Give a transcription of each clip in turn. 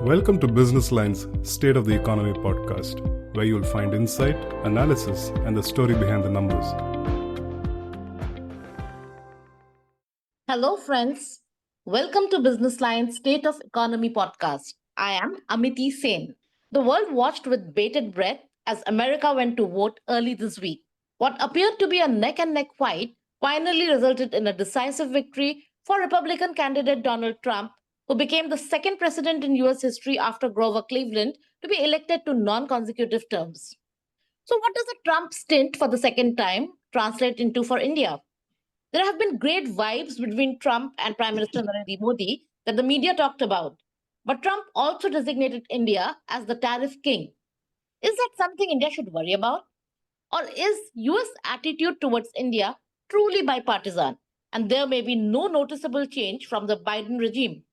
Welcome to Business Line's State of the Economy podcast, where you'll find insight, analysis, and the story behind the numbers. Hello, friends. Welcome to Business Line's State of Economy podcast. I am Amiti Sen. The world watched with bated breath as America went to vote early this week. What appeared to be a neck and neck fight finally resulted in a decisive victory for Republican candidate Donald Trump, who became the second president in US history after Grover Cleveland to be elected to non consecutive terms. So, what does a Trump stint for the second time translate into for India? There have been great vibes between Trump and Prime Minister Narendra Modi that the media talked about. But Trump also designated India as the tariff king. Is that something India should worry about? Or is US attitude towards India truly bipartisan and there may be no noticeable change from the Biden regime?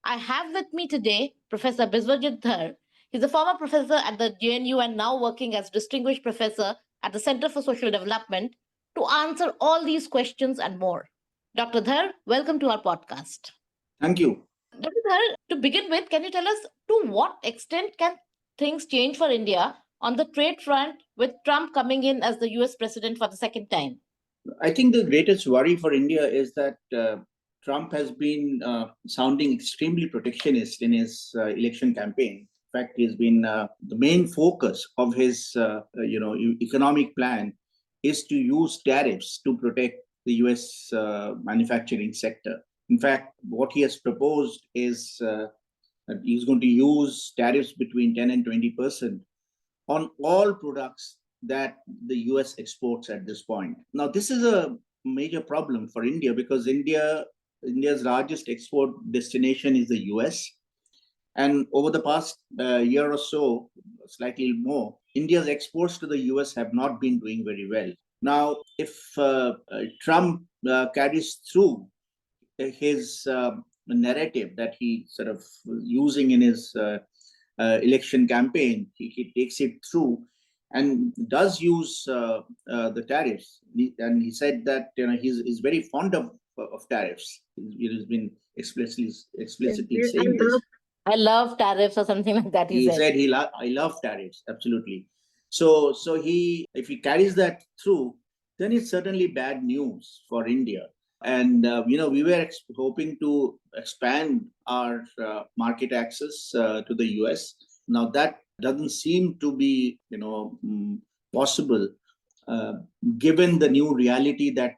I have with me today Professor Biswajit Dhar. He's a former professor at the JNU and now working as distinguished professor at the Center for Social Development to answer all these questions and more. Dr. Dhar, welcome to our podcast. Thank you. Dr. Dhar, to begin with, can you tell us to what extent can things change for India on the trade front with Trump coming in as the US president for the second time? I think the greatest worry for India is that Trump has been sounding extremely protectionist in his election campaign. In fact, he's been the main focus of his economic plan is to use tariffs to protect the US manufacturing sector. In fact, what he has proposed is that he's going to use tariffs between 10 and 20% on all products that the US exports at this point. Now, this is a major problem for India because India's largest export destination is the US. And over the past year or so, slightly more, India's exports to the US have not been doing very well. Now, if Trump carries through his narrative that he sort of using in his election campaign, he takes it through and does use the tariffs. And he said that he's very fond of tariffs. He has been explicitly saying this. I love tariffs or something like that. He said I love tariffs, absolutely. So if he carries that through, then it's certainly bad news for India. And we were hoping to expand our market access to the US. Now that doesn't seem to be possible given the new reality that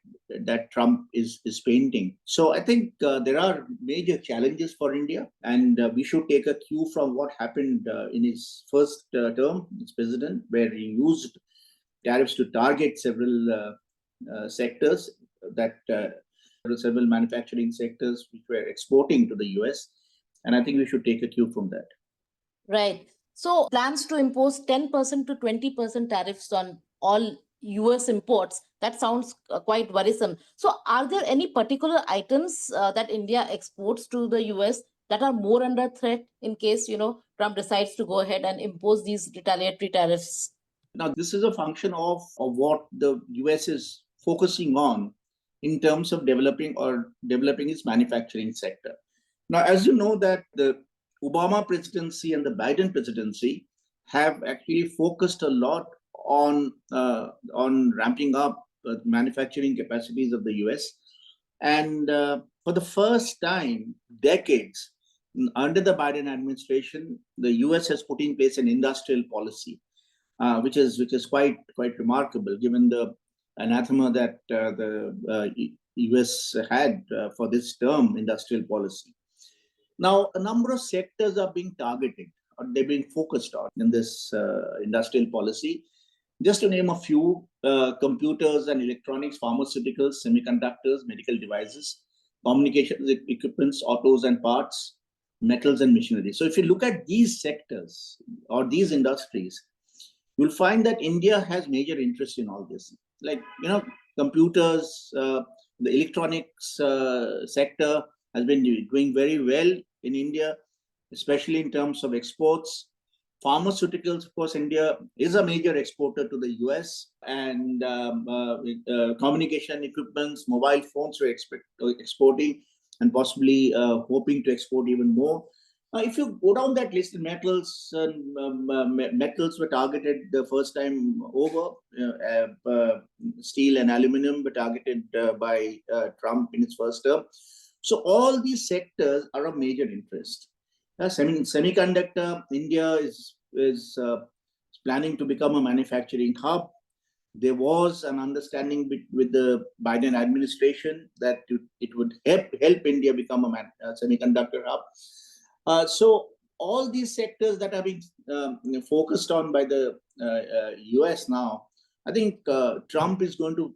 Trump is painting. So I think there are major challenges for India, and we should take a cue from what happened in his first term as president, where he used tariffs to target several sectors several manufacturing sectors which were exporting to the US. And I think we should take a cue from that. Right. So plans to impose 10% to 20% tariffs on all US imports, that sounds quite worrisome. So are there any particular items that India exports to the US that are more under threat in case, Trump decides to go ahead and impose these retaliatory tariffs? Now, this is a function of what the US is focusing on in terms of developing its manufacturing sector. Now, as you know, that the Obama presidency and the Biden presidency have actually focused a lot on ramping up manufacturing capacities of the US. And for the first time, decades, under the Biden administration, the US has put in place an industrial policy, which is quite remarkable given the anathema that the US had for this term, industrial policy. Now, a number of sectors are being targeted, or they're being focused on in this industrial policy. Just to name a few, computers and electronics, pharmaceuticals, semiconductors, medical devices, communications equipments, autos and parts, metals and machinery. So if you look at these sectors or these industries, you'll find that India has major interest in all this. Like, computers, the electronics sector has been doing very well in India, especially in terms of exports. Pharmaceuticals, of course, India is a major exporter to the US, and communication equipments, mobile phones we're exporting and possibly hoping to export even more. If you go down that list, metals were targeted the first time over. Steel and aluminum were targeted by Trump in his first term. So all these sectors are of major interest. Semiconductor, India is planning to become a manufacturing hub. There was an understanding with the Biden administration that it would help India become a semiconductor hub. So all these sectors that are being focused on by the US now, I think Trump is going to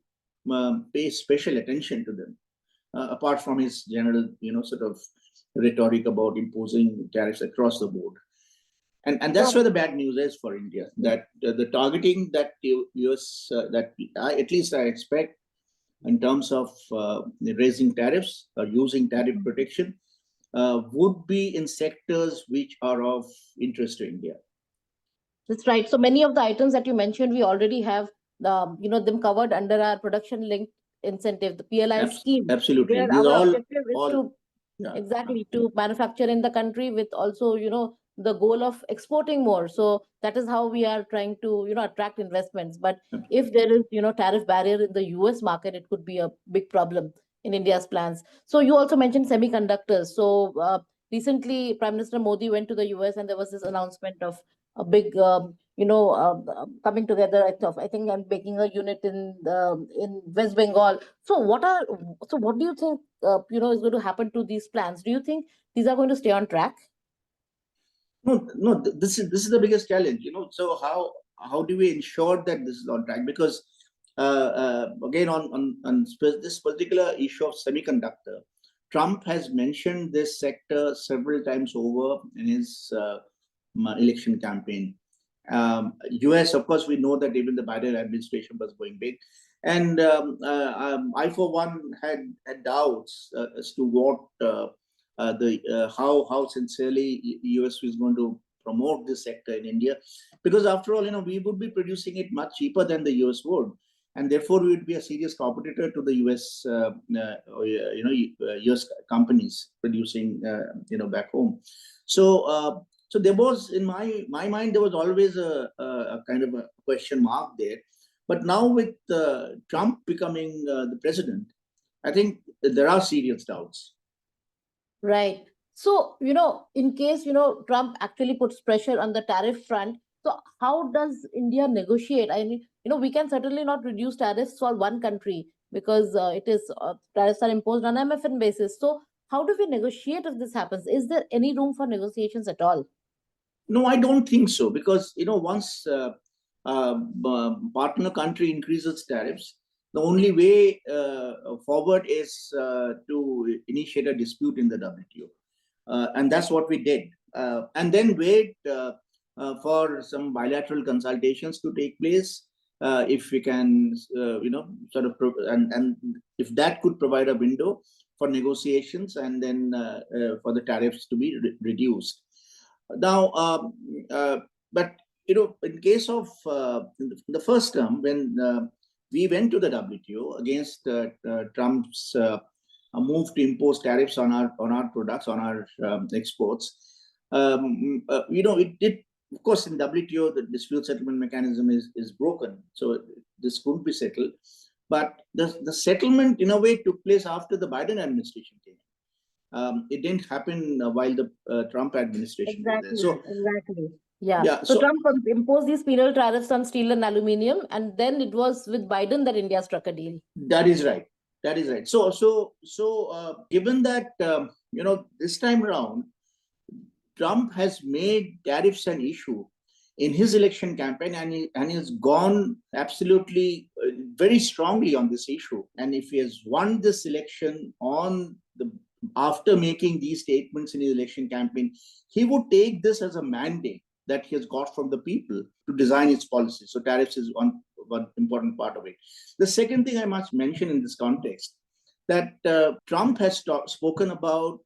pay special attention to them, apart from his general, sort of rhetoric about imposing tariffs across the board. And that's where the bad news is for India, that the targeting that US, at least I expect in terms of raising tariffs or using tariff protection, would be in sectors which are of interest to India. That's right. So many of the items that you mentioned, we already have them covered under our production-linked incentive, the PLI scheme. Absolutely. Where our objective is to manufacture in the country with also, the goal of exporting more. So that is how we are trying to, attract investments. But if there is, tariff barrier in the US market, it could be a big problem in India's plans. So you also mentioned semiconductors. So recently, Prime Minister Modi went to the US and there was this announcement of a big, coming together. I think I'm making a unit in West Bengal. So what do you think, is going to happen to these plans? Do you think these are going to stay on track? No. This is the biggest challenge. So how do we ensure that this is on track? Because again, on this particular issue of semiconductor, Trump has mentioned this sector several times over in his election campaign. US, of course, we know that even the Biden administration was going big, and I, for one, had doubts as to what how sincerely US is going to promote this sector in India, because after all, we would be producing it much cheaper than the US would, and therefore we would be a serious competitor to the US, US companies producing, back home. So there was, in my mind, there was always a kind of a question mark there. But now with Trump becoming the president, I think there are serious doubts. Right. So, in case, Trump actually puts pressure on the tariff front, so how does India negotiate? I mean, we can certainly not reduce tariffs for one country because tariffs are imposed on MFN basis. So how do we negotiate if this happens? Is there any room for negotiations at all? No, I don't think so, because once partner country increases tariffs, the only way forward is to initiate a dispute in the WTO, and that's what we did, and then wait for some bilateral consultations to take place, if we can, sort of, and if that could provide a window for negotiations, and then for the tariffs to be reduced. Now, but in case of the first term, when we went to the WTO against Trump's move to impose tariffs on our products, on our exports, it did. Of course, in WTO, the dispute settlement mechanism is broken, so this couldn't be settled. But the settlement, in a way, took place after the Biden administration came. It didn't happen while the Trump administration was there. So, exactly. Yeah. So Trump imposed these penal tariffs on steel and aluminium, and then it was with Biden that India struck a deal. That is right. So given that, this time around, Trump has made tariffs an issue in his election campaign, and he has gone absolutely very strongly on this issue. And if he has won this election after making these statements in his election campaign, he would take this as a mandate that he has got from the people to design his policies. So tariffs is one important part of it. The second thing I must mention in this context, that Trump has spoken about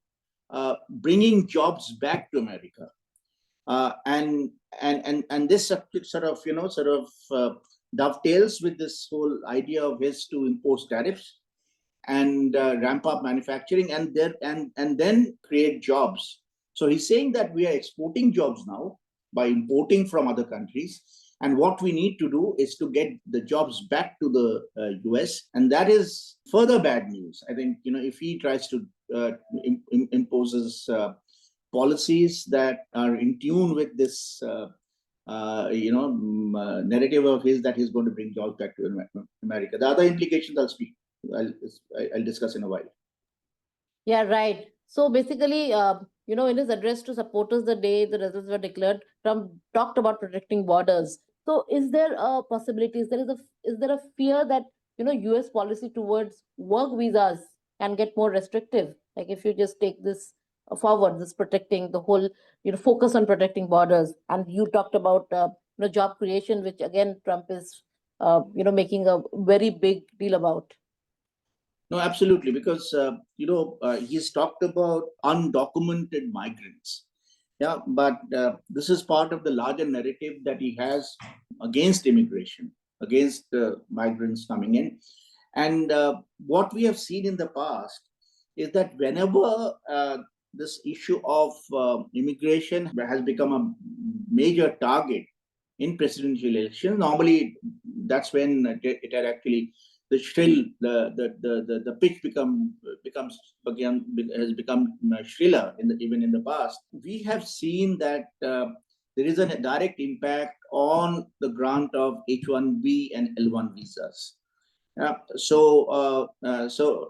bringing jobs back to America, and this sort of dovetails with this whole idea of his to impose tariffs and ramp up manufacturing and then create jobs. So he's saying that we are exporting jobs now by importing from other countries. And what we need to do is to get the jobs back to the US. And that is further bad news. I think, if he tries to imposes policies that are in tune with this, narrative of his that he's going to bring jobs back to America. The other implications I'll discuss in a while. Yeah, right. So basically, in his address to supporters the day the results were declared, Trump talked about protecting borders. So is there a possibility, is there a fear that, US policy towards work visas can get more restrictive? Like if you just take this forward, this protecting the whole, focus on protecting borders. And you talked about, job creation, which again, Trump is, making a very big deal about. No, absolutely, because he's talked about undocumented migrants. Yeah, but this is part of the larger narrative that he has against immigration, against migrants coming in. And what we have seen in the past is that whenever this issue of immigration has become a major target in presidential elections, normally that's when it had actually the pitch has become shriller even in the past. We have seen that there is a direct impact on the grant of H-1B and L-1 visas. So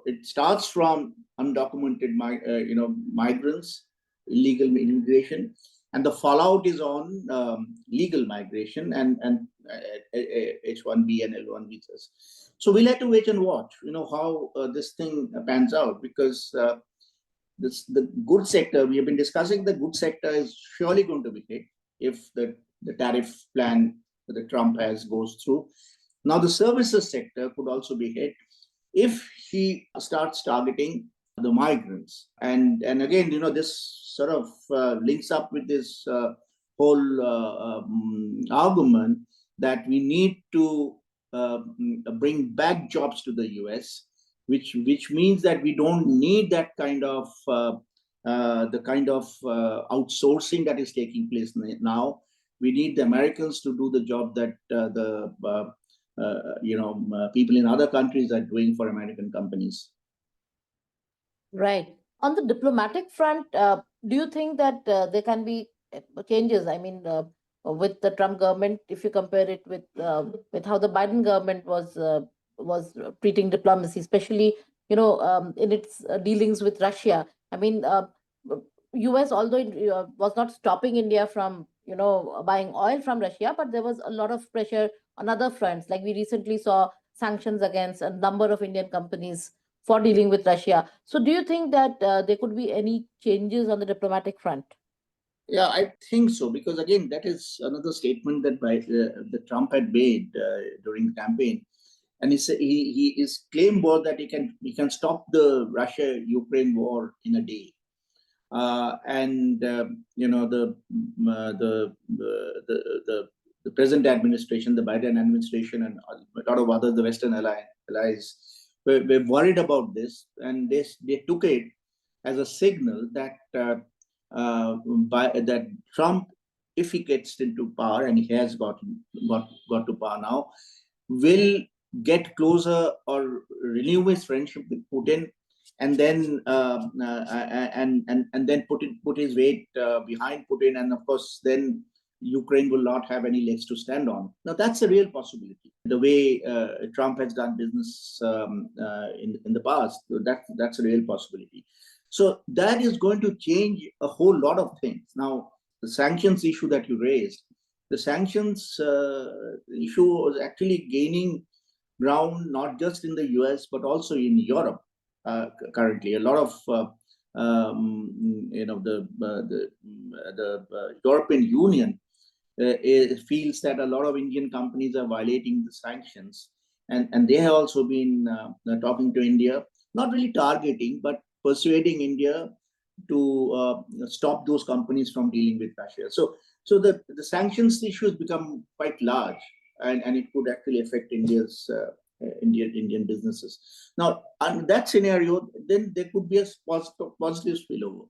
it starts from undocumented migrants, illegal immigration, and the fallout is on legal migration and H-1B and L-1 visas. So we'll have to wait and watch, how this thing pans out, because the goods sector, we have been discussing, the goods sector is surely going to be hit if the tariff plan that Trump has goes through. Now, the services sector could also be hit if he starts targeting the migrants. And again, this sort of links up with this whole argument that we need to bring back jobs to the US, which means that we don't need that kind of outsourcing that is taking place now. We need the Americans to do the job that people in other countries are doing for American companies. Right. On the diplomatic front, do you think that there can be changes? I mean, with the Trump government, if you compare it with how the Biden government was treating diplomacy, especially in its dealings with Russia. I mean, U.S. although it was not stopping India from buying oil from Russia, but there was a lot of pressure on other fronts. Like we recently saw sanctions against a number of Indian companies for dealing with Russia. So, do you think that there could be any changes on the diplomatic front? Yeah, I think so, because again, that is another statement that Trump had made during the campaign, and his claim was that he can stop the Russia-Ukraine war in a day, the present administration, the Biden administration, and a lot of other the Western allies were worried about this, and they took it as a signal that that Trump, if he gets into power, and he has got to power now, will get closer or renew his friendship with Putin, and then then put his weight behind Putin, and of course then Ukraine will not have any legs to stand on. Now that's a real possibility. The way Trump has done business in the past, that's a real possibility. So that is going to change a whole lot of things. Now, the sanctions issue that you raised, the sanctions issue was actually gaining ground not just in the US but also in Europe currently. A lot of the European Union feels that a lot of Indian companies are violating the sanctions, and they have also been talking to India, not really targeting, but persuading India to stop those companies from dealing with Russia. So the sanctions issue has become quite large, and it could actually affect India's Indian businesses. Now, under that scenario, then there could be a positive spillover.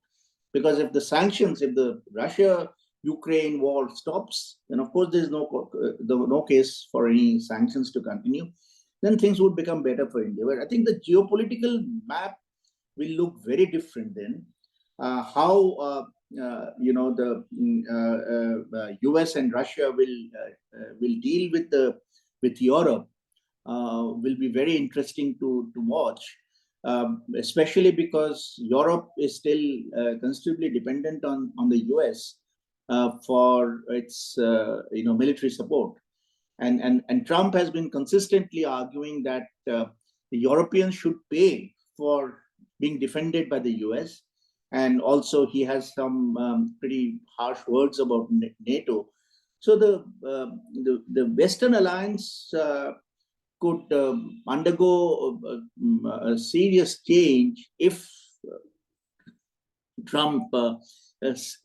Because if the sanctions, if the Russia-Ukraine war stops, then of course there's no case for any sanctions to continue. Then things would become better for India. But I think the geopolitical map will look very different then. How the US and Russia will deal with Europe will be very interesting to watch, especially because Europe is still considerably dependent on the US for its military support. And Trump has been consistently arguing that the Europeans should pay for being defended by the US. And also he has some pretty harsh words about NATO. So the Western alliance could undergo a serious change if Trump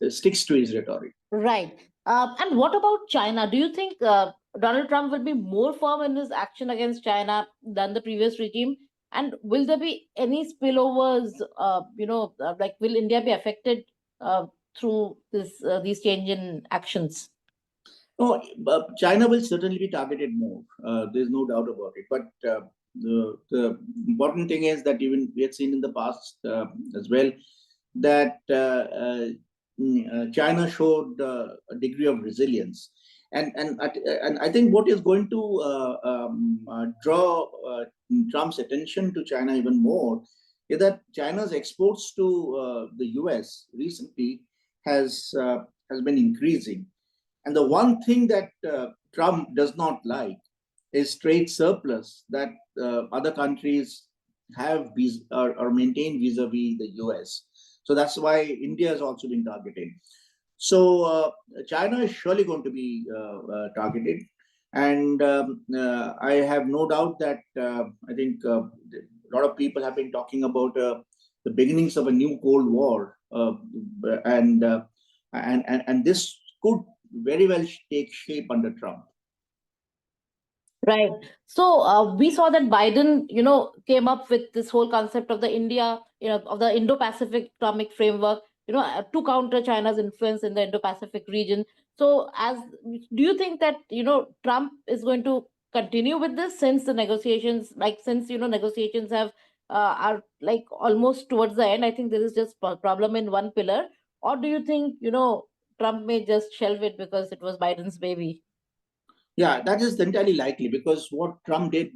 sticks to his rhetoric. Right. And what about China? Do you think Donald Trump will be more firm in his action against China than the previous regime? And will there be any spillovers? Like will India be affected through these change in actions? No, China will certainly be targeted more. There's no doubt about it. But the important thing is that even we had seen in the past as well that China showed a degree of resilience, and I think what is going to draw Trump's attention to China even more is that China's exports to the US recently has been increasing. And the one thing that Trump does not like is trade surplus that other countries have or maintain vis-a-vis the US. So that's why India has also been targeted. So China is surely going to be targeted. And I have no doubt that I think a lot of people have been talking about the beginnings of a new Cold War. And this could very well take shape under Trump. Right. So we saw that Biden, came up with this whole concept of the of the Indo-Pacific Economic Framework, to counter China's influence in the Indo-Pacific region. So do you think that, Trump is going to continue with this since the negotiations, negotiations are like almost towards the end? I think there is just a problem in one pillar. Or do you think, Trump may just shelve it because it was Biden's baby? Yeah, that is entirely likely because what Trump did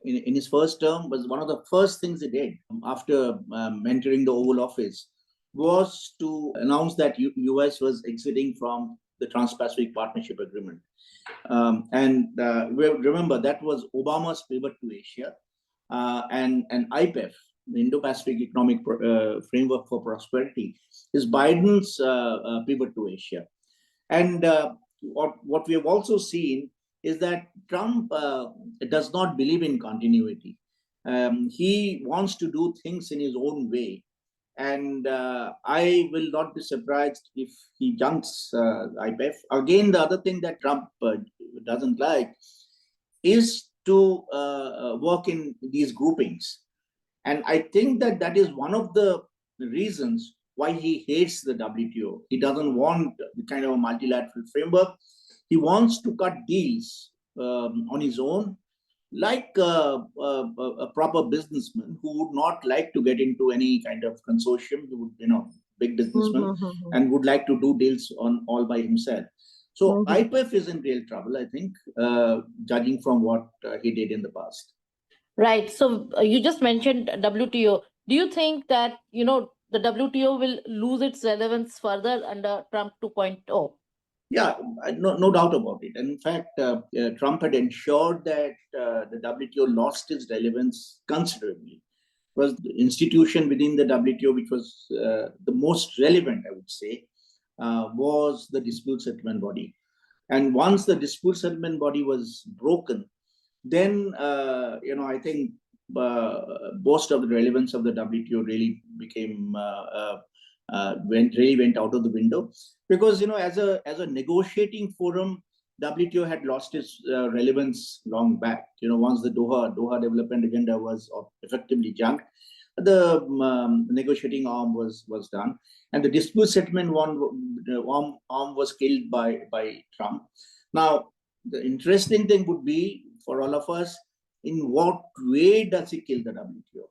in his first term was one of the first things he did after entering the Oval Office was to announce that US was exiting from the Trans-Pacific Partnership Agreement. Remember, that was Obama's pivot to Asia and IPEF, the Indo-Pacific Economic Framework for Prosperity, is Biden's pivot to Asia. And what we have also seen is that Trump does not believe in continuity. He wants to do things in his own way. And I will not be surprised if he junks IPEF. Again, the other thing that Trump doesn't like is to work in these groupings. And I think that is one of the reasons why he hates the WTO. He doesn't want the kind of a multilateral framework. He wants to cut deals on his own, like a proper businessman who would not like to get into any kind of consortium. He would, big businessman, and would like to do deals on all by himself. So IPEF is in real trouble, I think, judging from what he did in the past. Right. So you just mentioned WTO. Do you think that, the WTO will lose its relevance further under Trump 2.0? Yeah, no doubt about it. And in fact, Trump had ensured that the WTO lost its relevance considerably. It was the institution within the WTO which was the most relevant, I would say, was the dispute settlement body. And once the dispute settlement body was broken, then, I think most of the relevance of the WTO really became went out of the window because as a negotiating forum, WTO had lost its relevance long back. Once the Doha development agenda was effectively junked, the negotiating arm was done, and the dispute settlement arm was killed by Trump. Now, the interesting thing would be for all of us, in what way does he kill the WTO?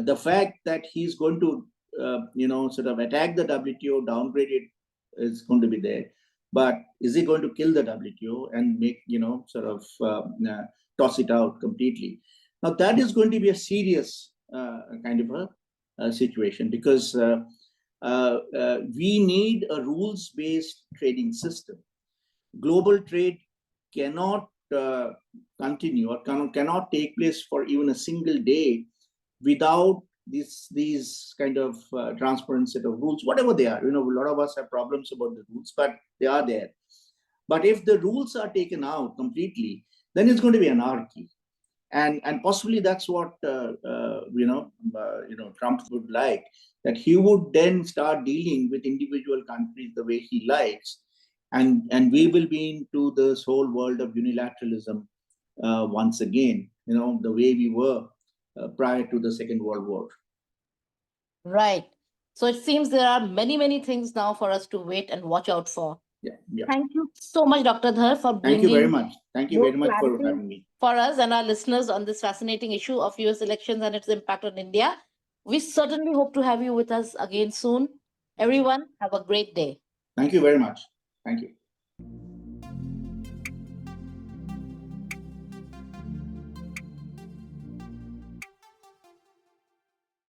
The fact that he's going to, sort of attack the WTO, downgrade it, is going to be there. But is he going to kill the WTO and make, toss it out completely? Now, that is going to be a serious kind of a situation, because we need a rules-based trading system. Global trade cannot continue or cannot take place for even a single day without these kind of transparent set of rules, whatever they are. A lot of us have problems about the rules, but they are there. But if the rules are taken out completely, then it's going to be anarchy, and possibly that's what Trump would like, that he would then start dealing with individual countries the way he likes, and we will be into this whole world of unilateralism once again, the way we were prior to the Second World War. Right. So it seems there are many, many things now for us to wait and watch out for. Yeah. Thank you so much, Dr. Dhar, for bringing Thank you very much. Thank you more very much for clarity having me. for us and our listeners on this fascinating issue of US elections and its impact on India. We certainly hope to have you with us again soon. Everyone, have a great day. Thank you very much. Thank you.